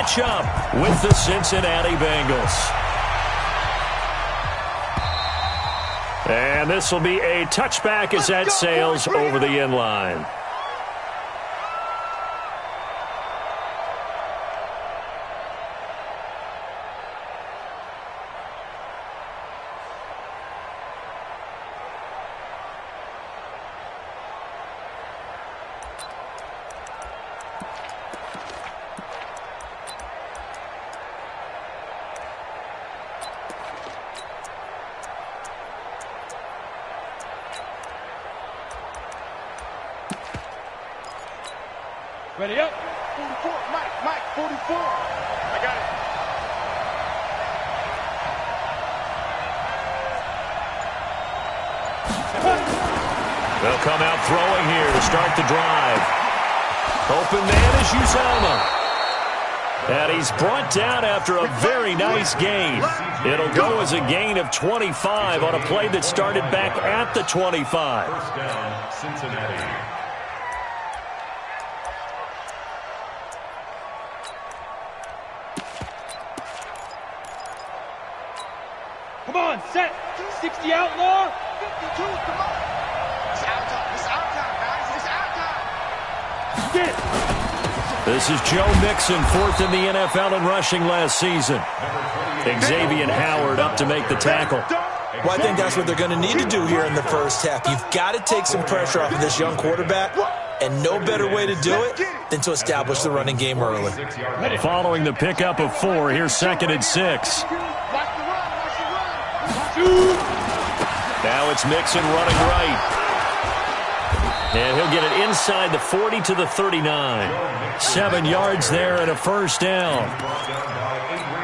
catch up with the Cincinnati Bengals. And this will be a touchback as that sails over the end line. Ready up. 44, Mike, 44. I got it. They'll come out throwing here to start the drive. Open man is Uzomah. And he's brought down after a very nice gain. It'll go as a gain of 25 on a play that started back at the 25. First down, Cincinnati. Come on, set. 60 outlaw. 52, come on. It's out time, guys. It's out time. Get. This is Joe Mixon, 4th in the NFL in rushing last season. Xavier Howard up to make the tackle. Well, I think that's what they're going to need to do here in the first half. You've got to take some pressure off of this young quarterback, and no better way to do it than to establish the running game early. Following the pickup of 4, here's 2nd and 6. Now it's Mixon running right. And he'll get it inside the 40 to the 39. 7 yards there and a first down.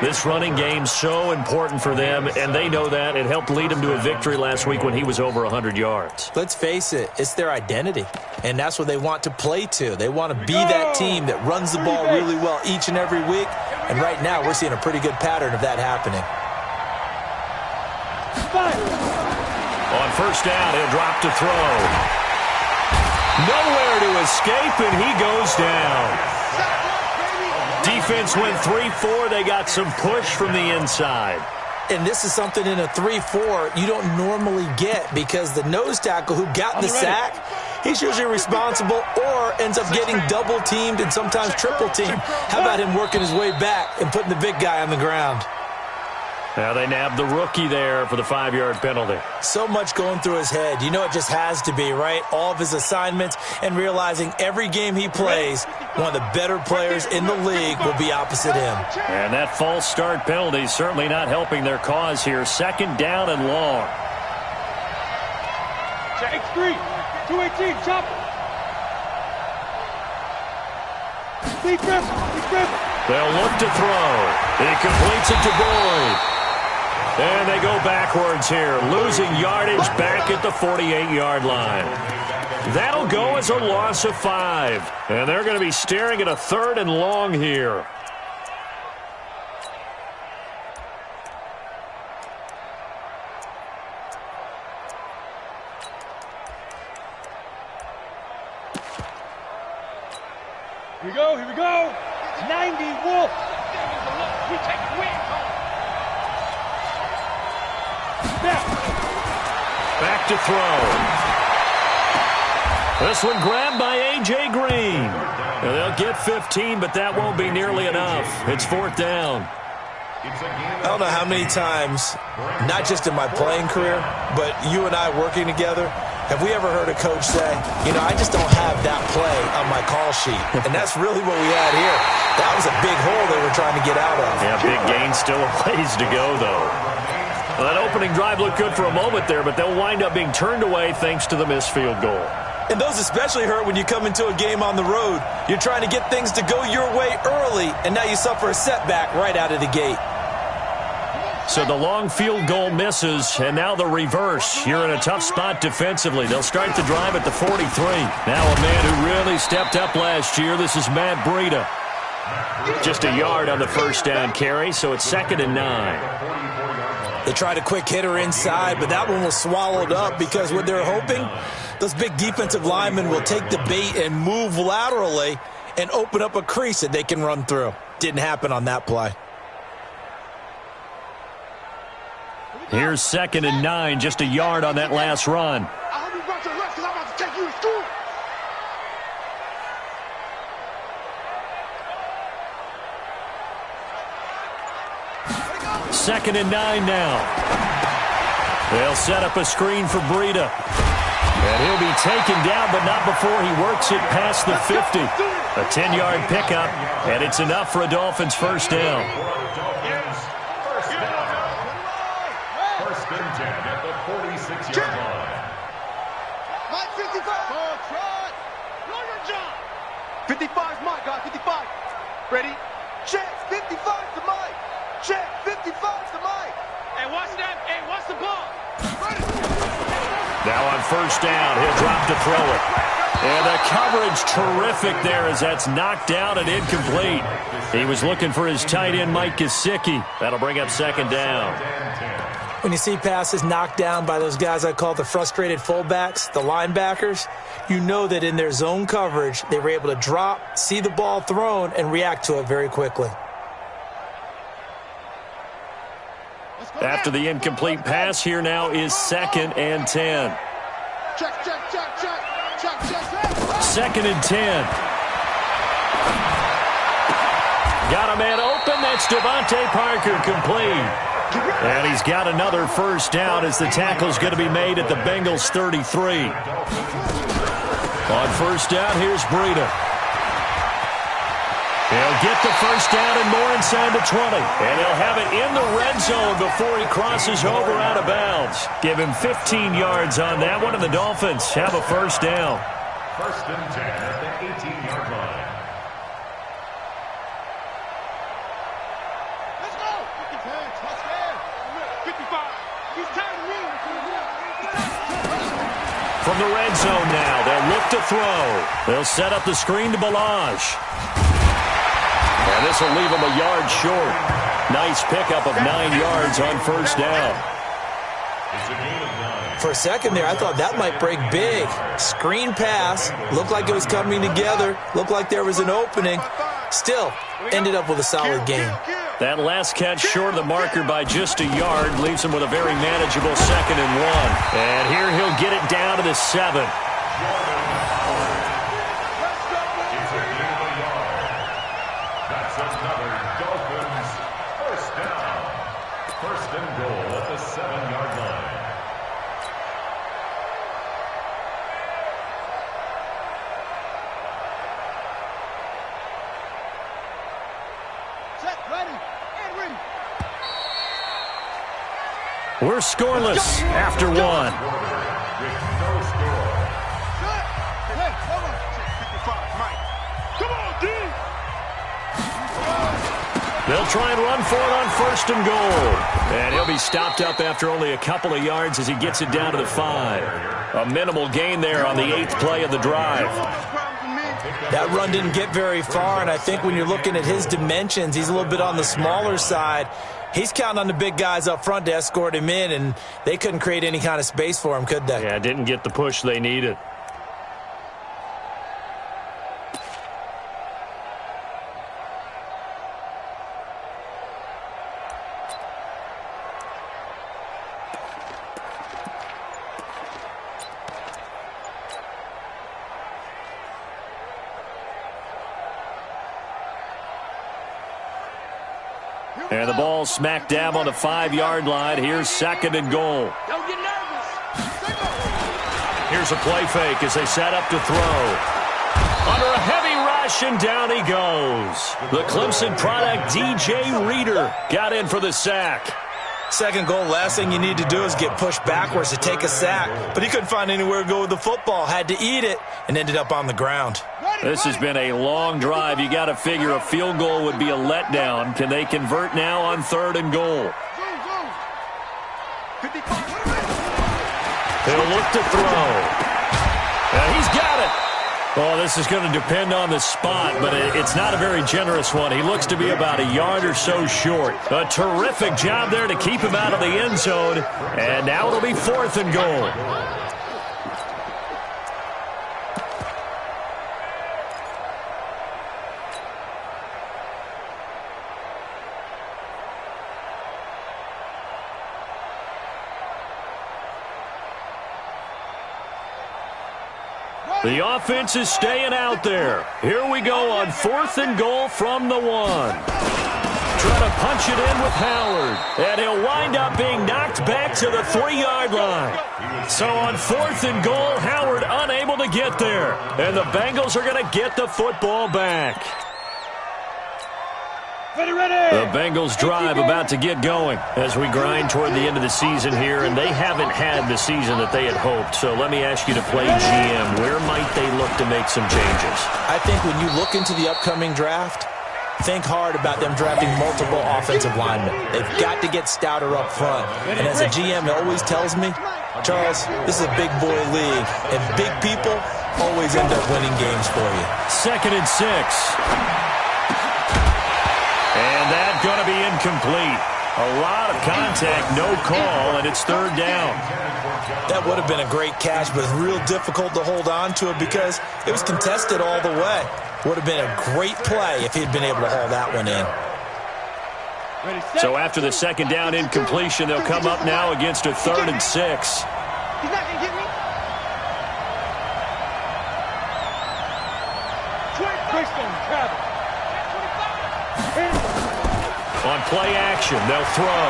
This running game's so important for them, and they know that. It helped lead them to a victory last week when he was over 100 yards. Let's face it, it's their identity, and that's what they want to play to. They want to be that team that runs the ball really well each and every week, and right now we're seeing a pretty good pattern of that happening. On first down, he'll drop to throw. Nowhere to escape, and he goes down. Defense went 3-4. They got some push from the inside. And this is something in a 3-4 you don't normally get, because the nose tackle who got the sack, he's usually responsible or ends up getting double-teamed and sometimes triple-teamed. How about him working his way back and putting the big guy on the ground? Now they nabbed the rookie there for the 5-yard penalty. So much going through his head. You know it just has to be, right? All of his assignments and realizing every game he plays, one of the better players in the league will be opposite him. And that false start penalty is certainly not helping their cause here. 2nd down and long. X3, 218, chop. Deep grip. They'll look to throw. He completes it to Boyd. And they go backwards here, losing yardage back at the 48-yard line. That'll go as a loss of 5. And they're going to be staring at a 3rd and long here. Here we go. 90, Wolf. We take the win. Back to throw. This one grabbed by A.J. Green. And they'll get 15, but that won't be nearly enough. It's 4th down. I don't know how many times, not just in my playing career, but you and I working together, have we ever heard a coach say, you know, I just don't have that play on my call sheet. And that's really what we had here. That was a big hole they were trying to get out of. Yeah, big gain, still a ways to go, though. Well, that opening drive looked good for a moment there, but they'll wind up being turned away thanks to the missed field goal. And those especially hurt when you come into a game on the road. You're trying to get things to go your way early, and now you suffer a setback right out of the gate. So the long field goal misses, and now the reverse. You're in a tough spot defensively. They'll start the drive at the 43. Now a man who really stepped up last year. This is Matt Breida. Just a yard on the first down carry, so it's 2nd and 9. They tried a quick hitter inside, but that one was swallowed up because what they're hoping, those big defensive linemen will take the bait and move laterally and open up a crease that they can run through. Didn't happen on that play. Here's 2nd and 9, just a yard on that last run. I hope you brought your rest because I'm about to take you to school. Second and 9 now. They'll set up a screen for Breida. And he'll be taken down, but not before he works it past the 50. A 10-yard pickup, and it's enough for a Dolphins first down. First and 10 at the 46-yard line. Mike 55. Oh, try. Know your job. 55's Mike, guys. 55. Ready? Check. 55's the Mike. Check. 55's the Mike. Hey, watch that. Hey, watch the ball. Ready. Now on first down, he'll drop to throw it. And the coverage terrific there as that's knocked down and incomplete. He was looking for his tight end, Mike Gesicki. That'll bring up second down. When you see passes knocked down by those guys I call the frustrated fullbacks, the linebackers, you know that in their zone coverage, they were able to drop, see the ball thrown, and react to it very quickly. After the incomplete pass, here now is 2nd and 10. Check, check, check, check. Check, check, check. 2nd and 10. Got a man open. That's Devontae Parker complete. And he's got another first down as the tackle's going to be made at the Bengals 33. On first down, here's Breida. He'll get the first down and more inside the 20. And he'll have it in the red zone before he crosses over out of bounds. Give him 15 yards on that one, and the Dolphins have a first down. First and 10 at the 18-yard line. Let's go. 55. He's tired of me. From the red zone now, they'll look to throw. They'll set up the screen to Balaj. And this will leave him a yard short. Nice pickup of 9 yards on first down. It's a gain of 9. For a second there, I thought that might break big. Screen pass, looked like it was coming together, looked like there was an opening. Still, ended up with a solid game. That last catch short of the marker by just a yard leaves him with a very manageable 2nd and 1. And here he'll get it down to the 7. Another Dolphins first down. First and goal at the 7-yard line. Set, ready, and ready. We're scoreless after one. With no score. Set. Hey, come on. Check 55, Mike. Come on, D. They'll try and run for it on first and goal. And he'll be stopped up after only a couple of yards as he gets it down to the 5. A minimal gain there on the 8th play of the drive. That run didn't get very far, and I think when you're looking at his dimensions, he's a little bit on the smaller side. He's counting on the big guys up front to escort him in, and they couldn't create any kind of space for him, could they? Yeah, didn't get the push they needed. And the ball smack dab on the 5-yard line. Here's 2nd and goal. Don't get nervous. Here's a play fake as they set up to throw. Under a heavy rush, and down he goes. The Clemson product, DJ Reader, got in for the sack. Second goal, last thing you need to do is get pushed backwards to take a sack. But he couldn't find anywhere to go with the football, had to eat it, and ended up on the ground. This has been a long drive. You got to figure a field goal would be a letdown. Can they convert now on 3rd and goal? He'll look to throw. And he's got it. Oh, this is going to depend on the spot, but it's not a very generous one. He looks to be about a yard or so short. A terrific job there to keep him out of the end zone. And now it'll be 4th and goal. The offense is staying out there. Here we go on 4th and goal from the 1. Trying to punch it in with Howard. And he'll wind up being knocked back to the 3-yard line. So on 4th and goal, Howard unable to get there. And the Bengals are going to get the football back. The Bengals drive about to get going as we grind toward the end of the season here, and they haven't had the season that they had hoped. So let me ask you to play GM. Where might they look to make some changes? I think when you look into the upcoming draft, think hard about them drafting multiple offensive linemen. They've got to get stouter up front. And as a GM, it always tells me, Charles, this is a big boy league, and big people always end up winning games for you. 2nd and 6. And that's going to be incomplete. A lot of contact, no call, and it's 3rd down. That would have been a great catch, but it's real difficult to hold on to it because it was contested all the way. Would have been a great play if he'd been able to haul that one in. So after the 2nd down incompletion, they'll come up now against a 3rd and 6. He's not going to get me. On play action, they'll throw.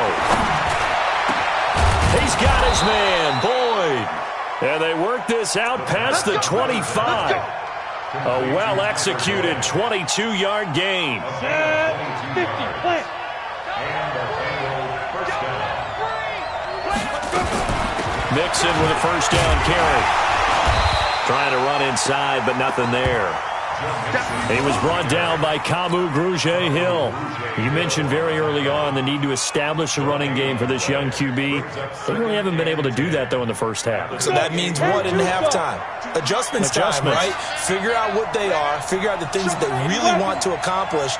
He's got his man, Boyd. And they work this out past the 25. A well-executed 22-yard gain. 50, play. Mixon with a 1st down carry. Trying to run inside, but nothing there. He was brought down by Kamu Grugier-Hill. You mentioned very early on the need to establish a running game for this young QB. They really haven't been able to do that, though, in the first half. So that means what in halftime? Adjustments time, right? Figure out what they are, figure out the things that they really want to accomplish,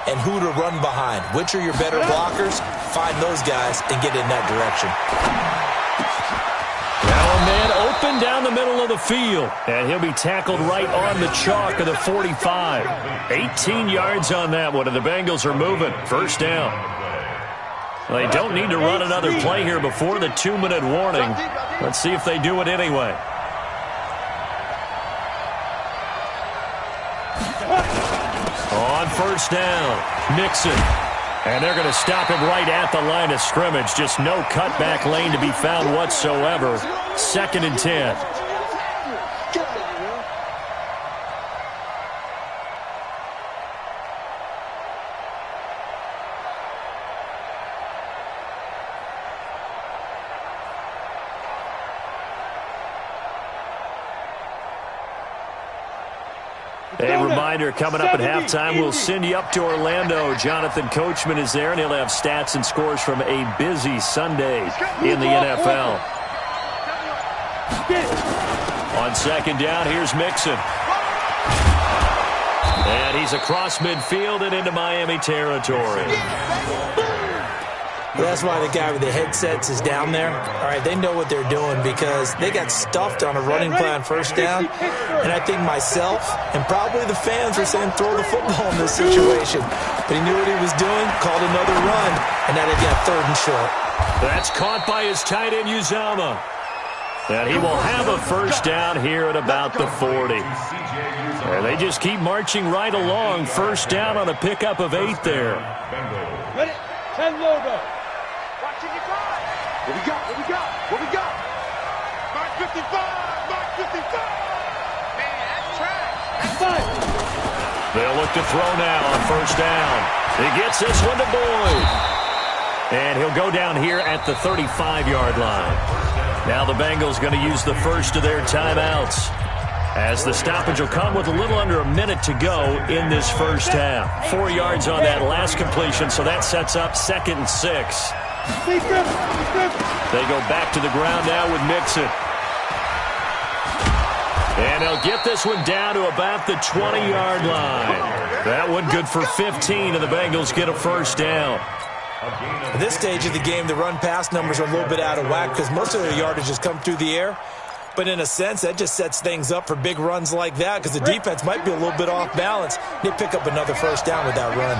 and who to run behind. Which are your better blockers? Find those guys and get in that direction. Now a man open down the middle of the field, and he'll be tackled right on the chalk of the 45. 18 yards on that one, and the Bengals are moving. 1st down. They don't need to run another play here before the 2-minute warning. Let's see if they do it anyway. On 1st down, Mixon. And they're going to stop him right at the line of scrimmage. Just no cutback lane to be found whatsoever. 2nd and 10. A reminder, coming up at halftime, we'll send you up to Orlando. Jonathan Coachman is there, and he'll have stats and scores from a busy Sunday in the NFL. On 2nd down, here's Mixon. And he's across midfield and into Miami territory. That's why the guy with the headsets is down there. All right, they know what they're doing because they got stuffed on a running play on 1st down. And I think myself and probably the fans were saying throw the football in this situation. But he knew what he was doing, called another run, and now they got 3rd and short. That's caught by his tight end, Uzama. And he will have a 1st down here at about the 40. And they just keep marching right along. 1st down on a pickup of 8 there. Ready? 10 logo. What we got? What we got? What we got? Mark 55! Mark 55! Man, that's trash. That's fine. They'll look to throw now on 1st down. He gets this one to Boyd. And he'll go down here at the 35-yard line. Now the Bengals going to use the first of their timeouts, as the stoppage will come with a little under a minute to go in this 1st half. 4 yards on that last completion, so that sets up 2nd and 6. They go back to the ground now with Mixon. And they'll get this one down to about the 20-yard line. That one good for 15, and the Bengals get a 1st down. At this stage of the game, the run-pass numbers are a little bit out of whack because most of their yardage has come through the air. But in a sense, that just sets things up for big runs like that because the defense might be a little bit off balance. They pick up another 1st down with that run.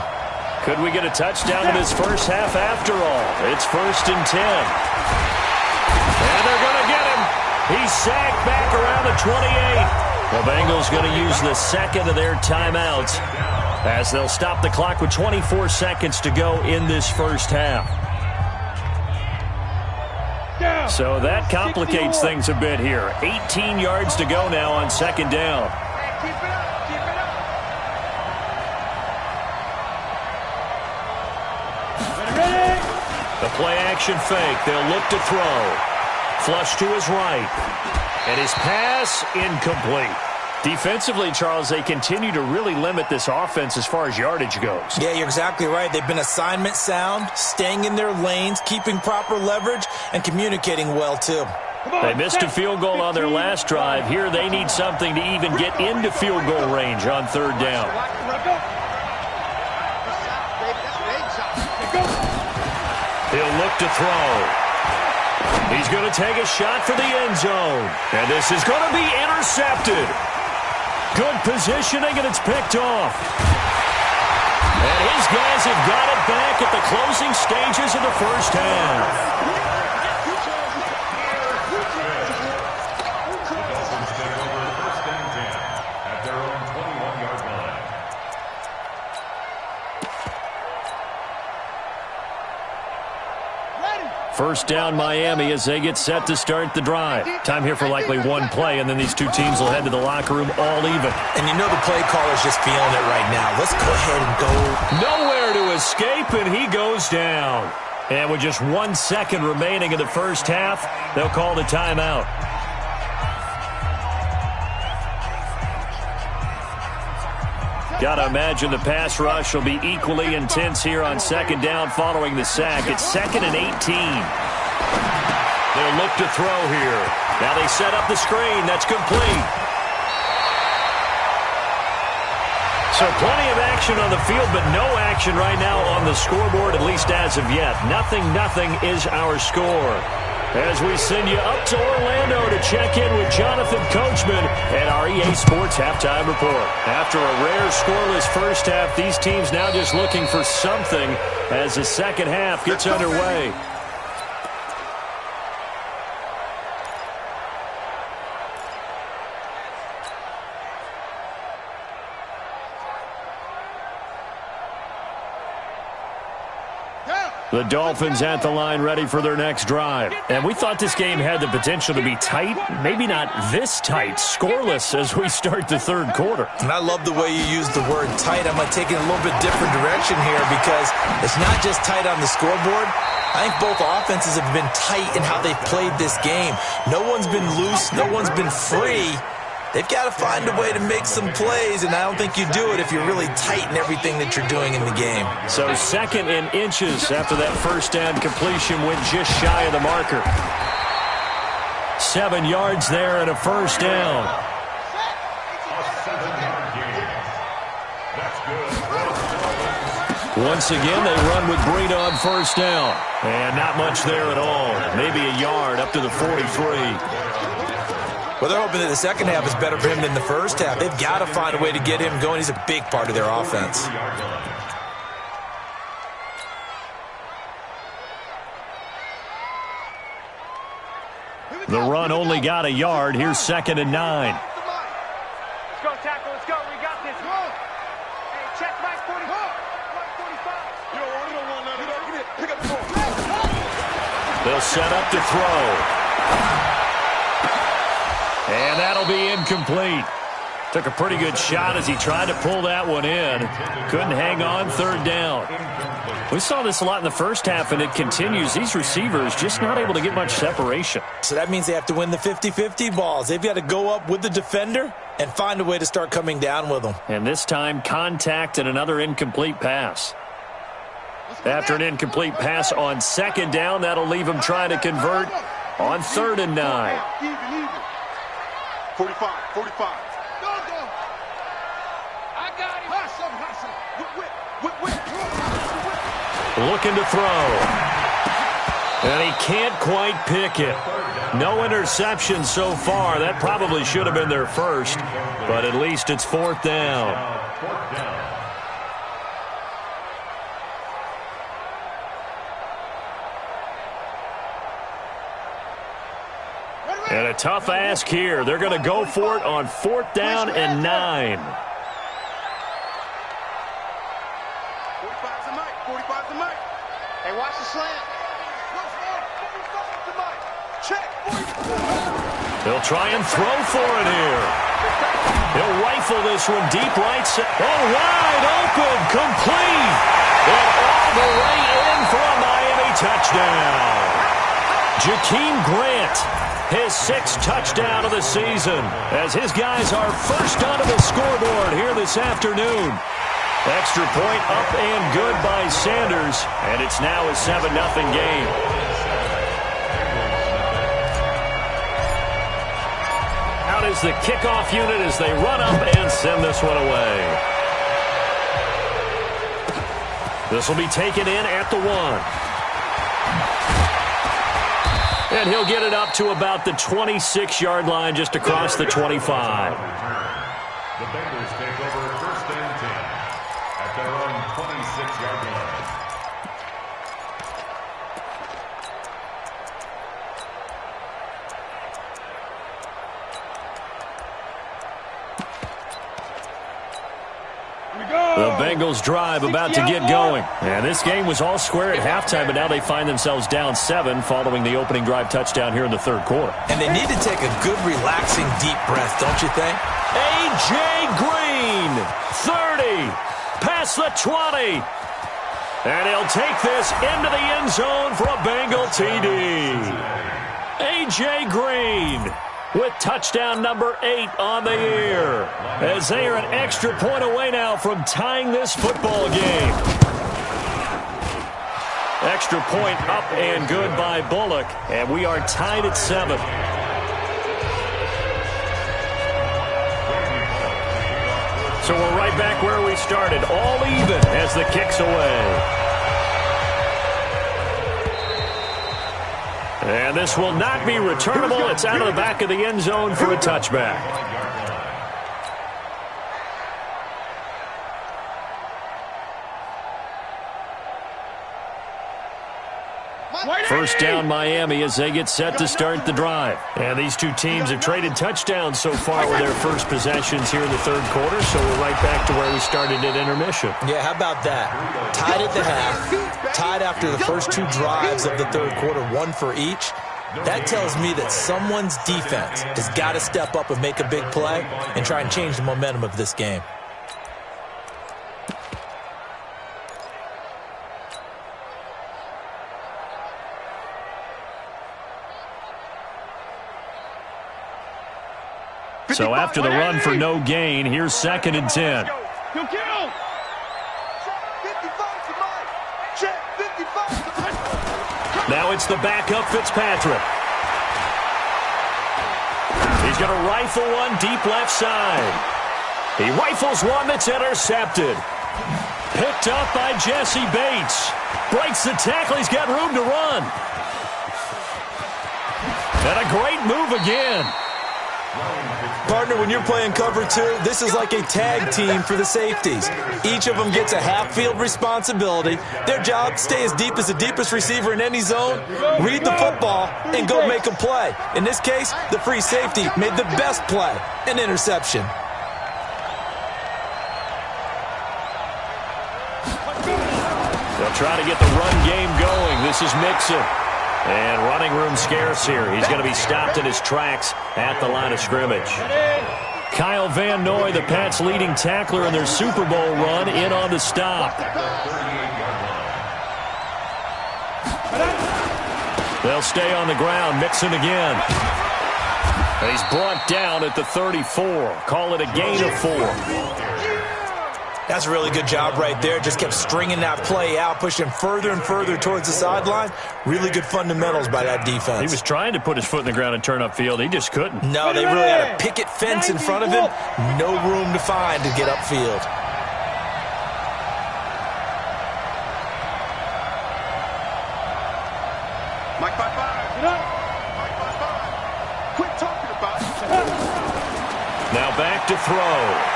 Could we get a touchdown in this 1st half after all? It's 1st and 10. And they're going to get him. He's sacked back around the 28. The Bengals going to use the second of their timeouts as they'll stop the clock with 24 seconds to go in this first half. So that complicates things a bit here. 18 yards to go now on second down. Keep it up, keep it up. Ready? The play action fake. They'll look to throw. Flush to his right. And his pass incomplete. Defensively, Charles, they continue to really limit this offense as far as yardage goes. Yeah, you're exactly right. They've been assignment sound, staying in their lanes, keeping proper leverage, and communicating well, too. They missed a field goal on their last drive. Here they need something to even get into field goal range on third down. He'll look to throw. He's going to take a shot for the end zone. And this is going to be intercepted. Good positioning, and it's picked off. And his guys have got it back at the closing stages of the first half. Dolphins take over first and 10 at their own 21-yard line. First down Miami as they get set to start the drive. Time here for likely one play, and then these two teams will head to the locker room all even. And you know the play caller's just feeling it right now. Let's go ahead and go. Nowhere to escape, and he goes down. And with just 1 second remaining in the first half, they'll call the timeout. Gotta imagine the pass rush will be equally intense here on second down following the sack. It's 2nd and 18. They'll look to throw here. Now they set up the screen. That's complete. So plenty of action on the field, but no action right now on the scoreboard, at least as of yet. Nothing is our score. As we send you up to Orlando to check in with Jonathan Coachman and our EA Sports Halftime Report. After a rare scoreless first half, these teams now just looking for something as the second half gets underway. The Dolphins at the line ready for their next drive. And we thought this game had the potential to be tight, maybe not this tight, scoreless as we start the third quarter. And I love the way you use the word tight. I'm going to take it in a little bit different direction here because it's not just tight on the scoreboard. I think both offenses have been tight in how they've played this game. No one's been loose. No one's been free. They've got to find a way to make some plays, and I don't think you do it if you're really tight in everything that you're doing in the game. So 2nd and inches after that first down completion went just shy of the marker. 7 yards there and a first down. A 7-yard gain. That's good. Once again, they run with Breida on first down. And not much there at all. Maybe a yard up to the 43. Well, they're hoping that the second half is better for him than the first half. They've got to find a way to get him going. He's a big part of their offense. The run only got a yard. Here's 2nd and 9. Let's go, tackle. Let's go. We got this. Hey, check Mike 45. You don't want none of that. Get it. Pick up the ball. They'll set up to throw. And that'll be incomplete. Took a pretty good shot as he tried to pull that one in. Couldn't hang on, third down. We saw this a lot in the first half, and it continues. These receivers just not able to get much separation. So that means they have to win the 50-50 balls. They've got to go up with the defender and find a way to start coming down with them. And this time, contact and another incomplete pass. After an incomplete pass on second down, that'll leave him trying to convert on 3rd and 9. 45. Go. I got him. Whip. Looking to throw. And he can't quite pick it. No interception so far. That probably should have been their first, but at least it's 4th down. Fourth down. And a tough ask here. They're going to go for it on 4th down and 9. 45's the mic. 45's the mic. Hey, watch the slant. 45's the mic. Check. They'll try and throw for it here. He'll rifle this one deep right side. Oh, wide open, complete. And all the way in for a Miami touchdown. Jakeem Grant, his 6th touchdown of the season, as his guys are first onto the scoreboard here this afternoon. Extra point up and good by Sanders, and it's now a 7-0 game. Out is the kickoff unit as they run up and send this one away. This will be taken in at the 1. And he'll get it up to about the 26-yard line, just across the 25. The Bengals take over 1st and 10 at their own 26-yard line. The Bengals drive about to get going. And this game was all square at halftime, but now they find themselves down 7 following the opening drive touchdown here in the 3rd quarter. And they need to take a good, relaxing, deep breath, don't you think? A.J. Green, 30, past the 20. And he'll take this into the end zone for a Bengal TD. A.J. Green with touchdown number 8 on the year, as they are an extra point away now from tying this football game. Extra point up and good by Bullock, and we are tied at 7. So we're right back where we started, all even as the kick's away. And this will not be returnable. It's out of the back of the end zone for a touchback. First down Miami as they get set to start the drive. And these two teams have traded touchdowns so far with their first possessions here in the 3rd quarter, so we're right back to where we started at intermission. Yeah, how about that? Tied at the half, tied after the first 2 drives of the 3rd quarter, 1 for each. That tells me that someone's defense has got to step up and make a big play and try and change the momentum of this game. So after the run for no gain, here's 2nd and 10. Now it's the backup Fitzpatrick. He's going to rifle one deep left side. He rifles one that's intercepted. Picked up by Jesse Bates. Breaks the tackle. He's got room to run. And a great move again. Partner, when you're playing cover 2, this is like a tag team for the safeties. Each of them gets a half-field responsibility. Their job, stay as deep as the deepest receiver in any zone, read the football, and go make a play. In this case, the free safety made the best play, an interception. They'll try to get the run game going. This is Mixon. And running room scarce here. He's going to be stopped in his tracks at the line of scrimmage. Kyle Van Noy, the Pats' leading tackler in their Super Bowl run, in on the stop. They'll stay on the ground. Mixon again. And he's brought down at the 34. Call it a gain of 4. That's a really good job right there. Just kept stringing that play out, pushing further and further towards the sideline. Really good fundamentals by that defense. He was trying to put his foot in the ground and turn upfield. He just couldn't. No, they really had a picket fence in front of him. No room to find to get upfield. Mike 5-5. Get up. Mike 5-5. Quit talking about it. Now back to throw.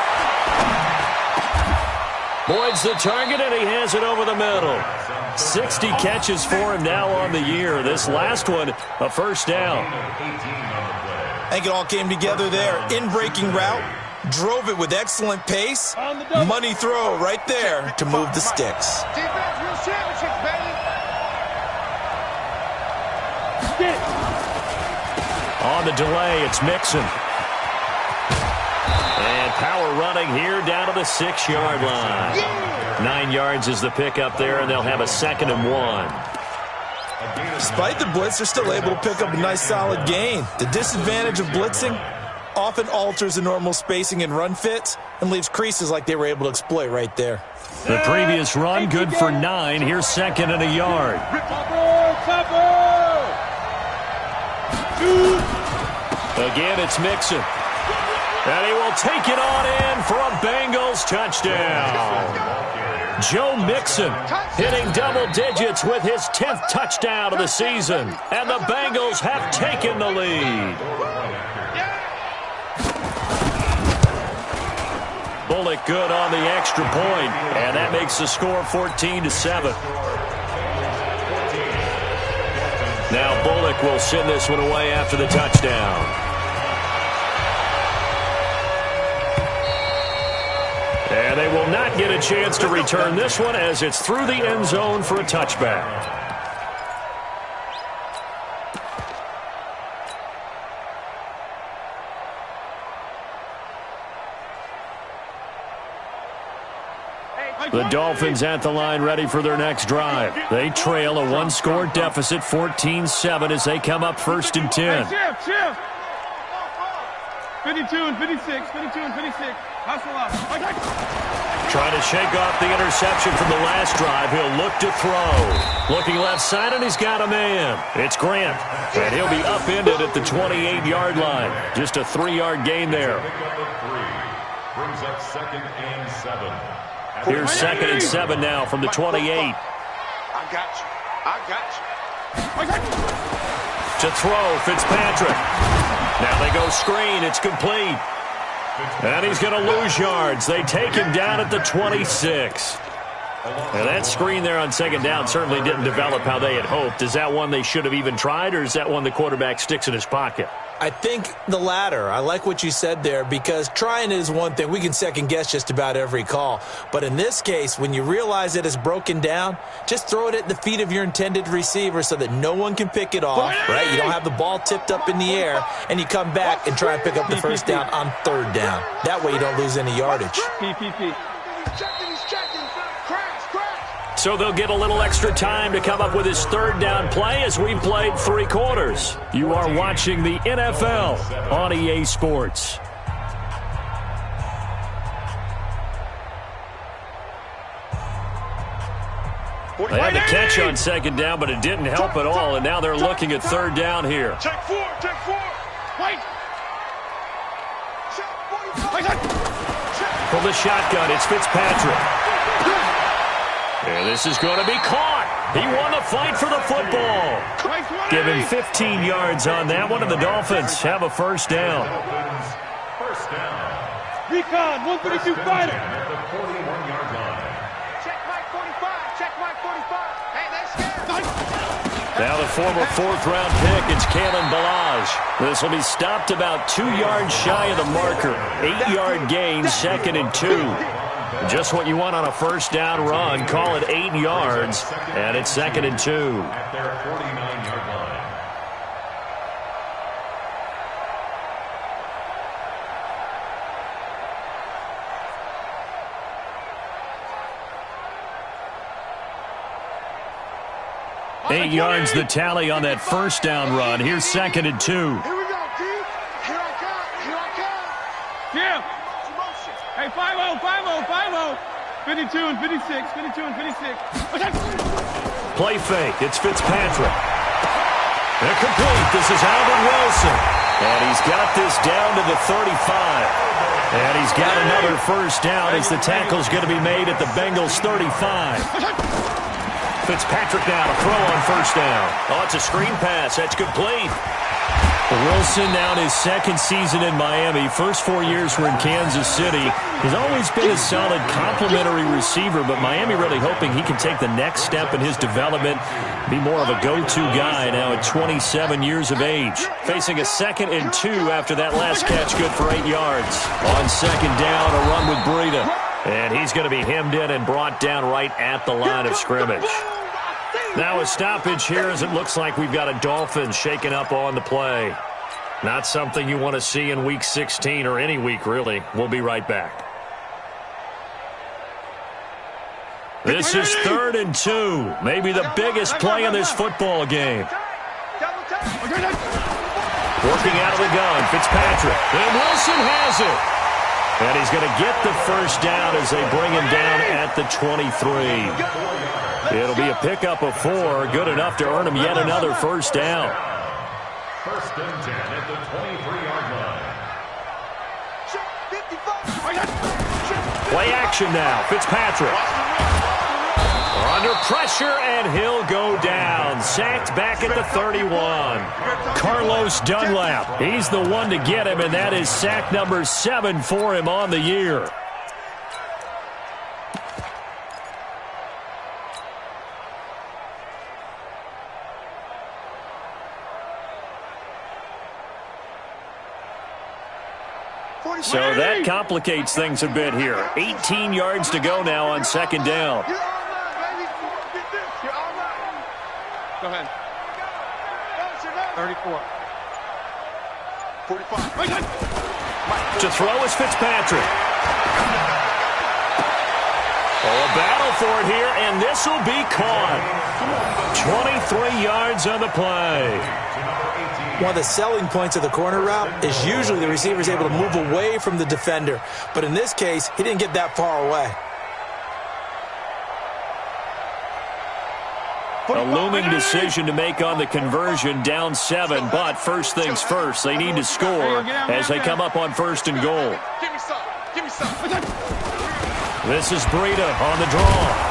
Boyd's the target, and he has it over the middle. 60 catches for him now on the year. This last one, a first down. I think it all came together there. In-breaking route, drove it with excellent pace. Money throw right there to move the sticks. Defense wins championships, baby. On the delay, it's Mixon. And power running here down to the 6-yard line. 9 yards is the pickup there, and they'll have a 2nd and 1. Despite the blitz, they're still able to pick up a nice solid gain. The disadvantage of blitzing often alters the normal spacing and run fits and leaves creases like they were able to exploit right there. The previous run, good for 9. Here's 2nd and a yard. Again, it's Mixon. And he will take it on in for a Bengals touchdown. Joe Mixon hitting double digits with his 10th touchdown of the season. And the Bengals have taken the lead. Bullock good on the extra point, and that makes the score 14-7. Now Bullock will send this one away after the touchdown. And they will not get a chance to return this one as it's through the end zone for a touchback. The Dolphins at the line ready for their next drive. They trail a 1-score deficit, 14-7 as they come up 1st and 10. Hey, shift. 52 and 56, 52 and 56. Hustle up. Trying to shake off the interception from the last drive. He'll look to throw. Looking left side, and he's got a man. It's Grant. And he'll be upended at the 28-yard line. Just a 3-yard gain there. Brings up 2nd and 7. Here's 2nd and 7 now from the 28. I got you. To throw, Fitzpatrick. Now they go screen. It's complete. And he's going to lose yards. They take him down at the 26. And that screen there on 2nd down certainly didn't develop how they had hoped. Is that one they should have even tried, or is that one the quarterback sticks in his pocket? I think the latter. I like what you said there, because trying it is one thing. We can second-guess just about every call. But in this case, when you realize it is broken down, just throw it at the feet of your intended receiver so that no one can pick it off, right? You don't have the ball tipped up in the air, and you come back and try and pick up the 1st down on 3rd down. That way you don't lose any yardage. PPP. He's checking. Crash. So they'll get a little extra time to come up with his 3rd down play as we've played 3 quarters. You are watching the NFL on EA Sports. They had the catch on 2nd down, but it didn't help at all, and now they're looking at 3rd down here. Check 4. Wait. From the shotgun, it's Fitzpatrick. And this is going to be caught. He won the fight for the football. Give him 15 yards on that one, and the Dolphins have a 1st down. Recon, 132 fighter. Check my 45. Hey, they're scared. Now the former 4th-round pick, it's Kalen Ballage. This will be stopped about 2 yards shy of the marker. 8-yard gain, 2nd and 2. Just what you want on a 1st down run. Call it 8 yards, and it's 2nd and 2. At their 49-yard line. 8 yards the tally on that 1st down run. Here's 2nd and 2. Here we go, D. Here I come. Yeah. Hey, 5-0. 52 and 56. Play fake. It's Fitzpatrick. They're complete. This is Albert Wilson. And he's got this down to the 35. And he's got another 1st down as the tackle's going to be made at the Bengals 35. Fitzpatrick now to throw on 1st down. Oh, it's a screen pass. That's complete. Wilson now in his second season in Miami. First 4 years were in Kansas City. He's always been a solid complementary receiver, but Miami really hoping he can take the next step in his development, be more of a go-to guy now at 27 years of age. Facing a 2nd and 2 after that last catch, good for 8 yards. On 2nd down, a run with Breida. And he's going to be hemmed in and brought down right at the line of scrimmage. Now a stoppage here as it looks like we've got a Dolphins shaking up on the play. Not something you want to see in Week 16 or any week, really. We'll be right back. This is 3rd and 2. Maybe the biggest play in this football game. Working out of the gun, Fitzpatrick. And Wilson has it. And he's going to get the first down as they bring him down at the 23. It'll be a pickup of 4, good enough to earn him yet another first down. 1st and 10 at the 23-yard line. Play action now, Fitzpatrick. Under pressure, and he'll go down. Sacked back at the 31. Carlos Dunlap, he's the one to get him, and that is sack number 7 for him on the year. So that complicates things a bit here. 18 yards to go now on 2nd down. Go ahead. 34. 45. To throw is Fitzpatrick. Oh, a battle for it here, and this will be caught. 23 yards on the play. One of the selling points of the corner route is usually the receiver is able to move away from the defender. But in this case, he didn't get that far away. A looming decision to make on the conversion, down 7. But first things first, they need to score as they come up on 1st and goal. Give me some. Give me some. This is Breida on the draw.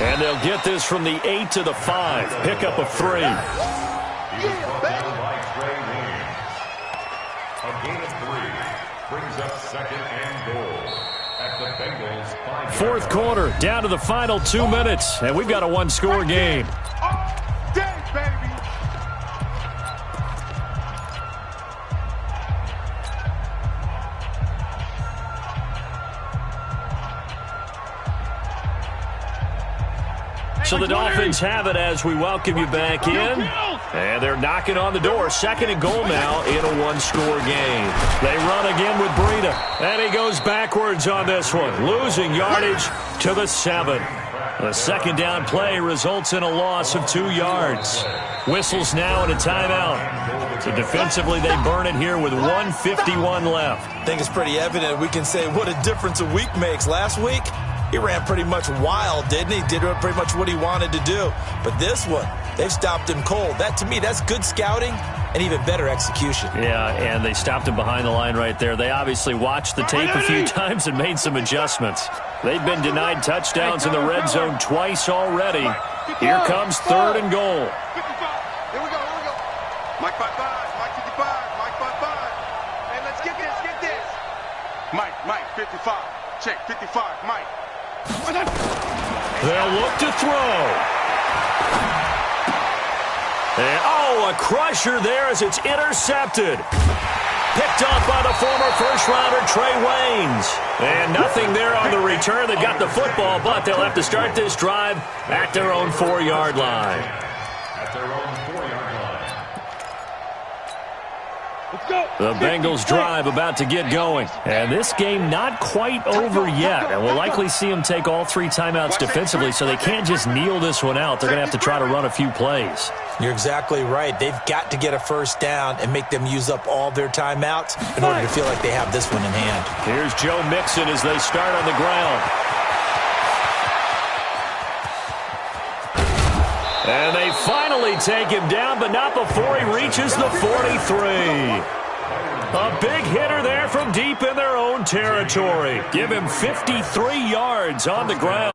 And they'll get this from the 8 to the 5. Pickup of 3. He was brought down by Trey Williams. A gain of 3 brings up 2nd and goal at the Bengals 5-yard 4th quarter, down to the final 2 minutes, and we've got a 1-score game. All day, baby. So the Dolphins have it as we welcome you back in. And they're knocking on the door. 2nd and goal now in a 1-score game. They run again with Breida. And he goes backwards on this one, losing yardage to the 7. The 2nd down play results in a loss of 2 yards. Whistles now and a timeout. So defensively, they burn it here with 1:51 left. I think it's pretty evident we can say what a difference a week makes. Last week, he ran pretty much wild, didn't he? Did pretty much what he wanted to do. But this one, they've stopped him cold. That, to me, that's good scouting and even better execution. Yeah, and they stopped him behind the line right there. They obviously watched the tape a few times and made some adjustments. They've been denied touchdowns in the red zone twice already. Here comes 3rd and goal. 55. Here we go. Mike 55. Mike 55. Mike 55. Hey, let's get this. Mike 55. Check 55. Mike. They'll look to throw. And, a crusher there as it's intercepted. Picked off by the former first-rounder Trey Waynes. And nothing there on the return. They got the football, but they'll have to start this drive at their own 4-yard line. at their own 4-yard line. The Bengals drive about to get going. And this game not quite over yet. And we'll likely see them take all 3 timeouts defensively, so they can't just kneel this one out. They're going to have to try to run a few plays. You're exactly right. They've got to get a first down and make them use up all their timeouts in order to feel like they have this one in hand. Here's Joe Mixon as they start on the ground. And they finally take him down, but not before he reaches the 43. A big hitter there from deep in their own territory. Give him 53 yards on the ground.